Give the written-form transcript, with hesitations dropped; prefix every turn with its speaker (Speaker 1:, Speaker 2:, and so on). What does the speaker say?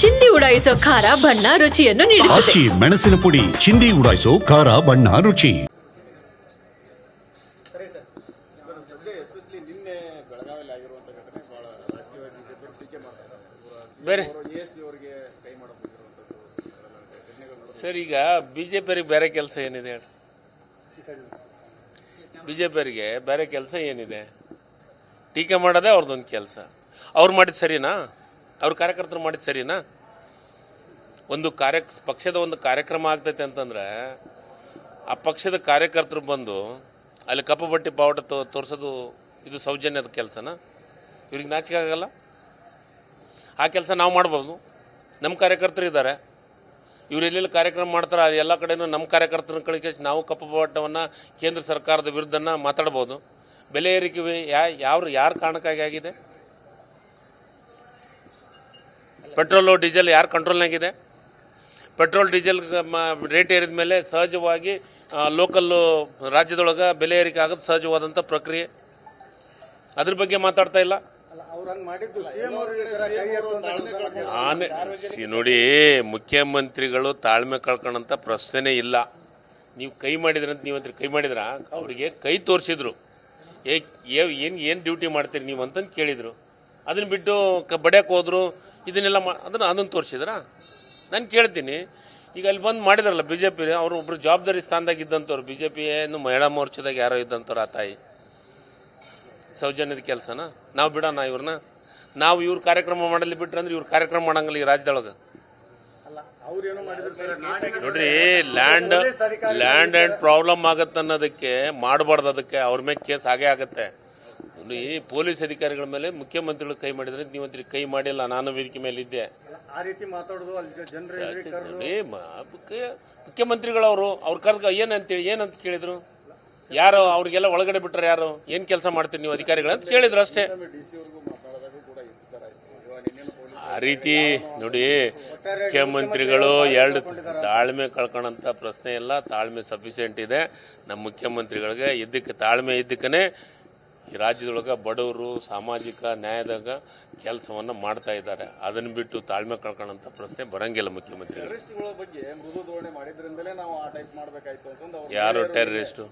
Speaker 1: ಚಿಂದಿ ಉಡಾಯಿಸೋ ಖಾರ ಬಣ್ಣ ರುಚಿಯನ್ನು ನೀಡುತ್ತದೆ.
Speaker 2: ಆಚಿ ಮೆಣಸಿನ ಪುಡಿ ಚಿಂದಿ ಉಡಾಯಿಸೋ ಖಾರ ಬಣ್ಣ ರುಚಿ.
Speaker 3: ಬೇರೆ ಸರ್, ಈಗ ಬಿಜೆಪಿಯವರಿಗೆ ಬೇರೆ ಕೆಲಸ ಏನಿದೆ ಹೇಳಿ? ಬಿಜೆಪಿಯವರಿಗೆ ಬೇರೆ ಕೆಲಸ ಏನಿದೆ? ಟೀಕೆ ಮಾಡೋದೇ ಅವ್ರದ್ದೊಂದು ಕೆಲಸ. ಅವ್ರು ಮಾಡಿದ ಸರಿನಾ? ಅವ್ರ ಕಾರ್ಯಕರ್ತರು ಮಾಡಿದ ಸರಿನಾ? ಒಂದು ಪಕ್ಷದ ಒಂದು ಕಾರ್ಯಕ್ರಮ ಆಗ್ತೈತೆ ಅಂತಂದ್ರೆ ಆ ಪಕ್ಷದ ಕಾರ್ಯಕರ್ತರು ಬಂದು ಅಲ್ಲಿ ಕಪ್ಪು ಬಟ್ಟೆ ಬಾವುಟ ತೋರಿಸೋದು ಇದು ಸೌಜನ್ಯದ ಕೆಲಸನಾ? ಇವ್ರಿಗೆ ನಾಚಿಕೆ ಆಗಲ್ಲ? ಆ ಕೆಲಸ ನಾವು ಮಾಡ್ಬೋದು. ನಮ್ಮ ಕಾರ್ಯಕರ್ತರು ಇದ್ದಾರೆ, ಇವ್ರು ಎಲ್ಲೆಲ್ಲಿ ಕಾರ್ಯಕ್ರಮ ಮಾಡ್ತಾರೆ ಎಲ್ಲ ಕಡೆಯೂ ನಮ್ಮ ಕಾರ್ಯಕರ್ತರನ್ನ ಕಳಿಸಿ ನಾವು ಕಪ್ಪು ಬಾವುಟವನ್ನು ಕೇಂದ್ರ ಸರ್ಕಾರದ ವಿರುದ್ಧನ ಮಾತಾಡ್ಬೋದು. ಬೆಲೆ ಏರಿಕೆ ಯಾರ ಕಾರಣಕ್ಕಾಗಿ ಆಗಿದೆ? ಪೆಟ್ರೋಲು ಡೀಸೆಲ್ ಯಾರು ಕಂಟ್ರೋಲ್ನಾಗಿದೆ? ಪೆಟ್ರೋಲ್ ಡೀಸೆಲ್ ರೇಟ್ ಏರಿದ ಮೇಲೆ ಸಹಜವಾಗಿ ಲೋಕಲ್ಲು ರಾಜ್ಯದೊಳಗೆ ಬೆಲೆ ಏರಿಕೆ ಆಗೋದು ಸಹಜವಾದಂಥ ಪ್ರಕ್ರಿಯೆ. ಅದ್ರ ಬಗ್ಗೆ ಮಾತಾಡ್ತಾ ಇಲ್ಲ. ನೋಡಿ, ಮುಖ್ಯಮಂತ್ರಿಗಳು ತಾಳ್ಮೆ ಕಳ್ಕೊಳ್ಳೋಂಥ ಪ್ರಶ್ನೆ ಇಲ್ಲ. ನೀವು ಕೈ ಮಾಡಿದ್ರಂತ ನೀವಂತ ಕೈ ಮಾಡಿದ್ರ, ಅವರಿಗೆ ಕೈ ತೋರಿಸಿದ್ರು. ಏನು ಡ್ಯೂಟಿ ಮಾಡ್ತೀರಿ ನೀವು ಅಂತಂದು ಕೇಳಿದರು. ಅದನ್ನು ಬಿಟ್ಟು ಬಡಿಯಕ್ಕೆ ಹೋದ್ರು, ಇದನ್ನೆಲ್ಲ ಅದನ್ನು ತೋರಿಸಿದ್ರಾ? ನಾನು ಕೇಳ್ತೀನಿ, ಈಗ ಅಲ್ಲಿ ಬಂದು ಮಾಡಿದ್ರಲ್ಲ ಬಿ ಜೆ ಪಿ ಅವರು ಒಬ್ಬರು ಜವಾಬ್ದಾರಿ ಸ್ಥಾನದಾಗ ಇದ್ದಂಥವ್ರು, ಬಿ ಜೆ ಪಿ ಏನು ಮಹಿಳಾ ಮೋರ್ಚಾದಾಗ ಯಾರೋ ಇದ್ದಂಥವ್ರು, ಆ ತಾಯಿ ಸೌಜನ್ಯದ ಕೆಲಸನ ನಾವು ಬಿಡೋಣ ಇವ್ರನ್ನ? ನಾವು ಇವ್ರ ಕಾರ್ಯಕ್ರಮ ಮಾಡಲಿ ಬಿಟ್ರೆ ಅಂದ್ರೆ ಇವ್ರ ಕಾರ್ಯಕ್ರಮ ಮಾಡಂಗಿಲ್ಲ ಈ ರಾಜ್ಯದೊಳಗೆ. ನೋಡ್ರಿ, ಲ್ಯಾಂಡ್ ಆ್ಯಂಡ್ ಪ್ರಾಬ್ಲಮ್ ಆಗತ್ತೆ ಅನ್ನೋದಕ್ಕೆ ಮಾಡಬಾರ್ದು, ಅದಕ್ಕೆ ಅವ್ರ ಮೇಲೆ ಕೇಸ್ ಆಗೇ ಆಗುತ್ತೆ. ನೋಡಿ, ಪೊಲೀಸ್ ಅಧಿಕಾರಿಗಳ ಮೇಲೆ ಮುಖ್ಯಮಂತ್ರಿಗಳು ಕೈ ಮಾಡಿದ್ರೆ ನೀವಂತ್ರಿ ಕೈ ಮಾಡಿಲ್ಲ, ನಾನು ವೇದಿಕೆ ಮೇಲೆ ಇದ್ದೆ. ನೋಡಿ, ಮುಖ್ಯಮಂತ್ರಿಗಳವರು ಅವ್ರ ಕರ್ಗ ಏನಂತ ಕೇಳಿದ್ರು? ಯಾರು ಅವ್ರಿಗೆಲ್ಲ ಒಳಗಡೆ ಬಿಟ್ರೆ ಯಾರು? ಏನು ಕೆಲಸ ಮಾಡ್ತೀರಿ ನೀವು ಅಧಿಕಾರಿಗಳು ಅಂತ ಕೇಳಿದ್ರು ಅಷ್ಟೇ. ಆ ರೀತಿ ನೋಡಿ, ಮುಖ್ಯಮಂತ್ರಿಗಳು ಎರಡು ತಾಳ್ಮೆ ಕಳ್ಕೊಳ್ಳೋಂಥ ಪ್ರಶ್ನೆ ಇಲ್ಲ. ತಾಳ್ಮೆ ಸಫಿಷಿಯೆಂಟ್ ಇದೆ ನಮ್ಮ ಮುಖ್ಯಮಂತ್ರಿಗಳಿಗೆ. ಇದಕ್ಕೆ ತಾಳ್ಮೆ ಇದ್ದಕ್ಕೇ ಈ ರಾಜ್ಯದೊಳಗೆ ಬಡವರು ಸಾಮಾಜಿಕ ನ್ಯಾಯದಾಗ ಕೆಲಸವನ್ನು ಮಾಡ್ತಾ ಇದ್ದಾರೆ. ಅದನ್ನು ಬಿಟ್ಟು ತಾಳ್ಮೆ ಕಳ್ಕೊಳ್ಳೋಂಥ ಪ್ರಶ್ನೆ ಬರಂಗಿಲ್ಲ ಮುಖ್ಯಮಂತ್ರಿಗಳು. ಯಾರು ಟೆರರಿಸ್ಟು?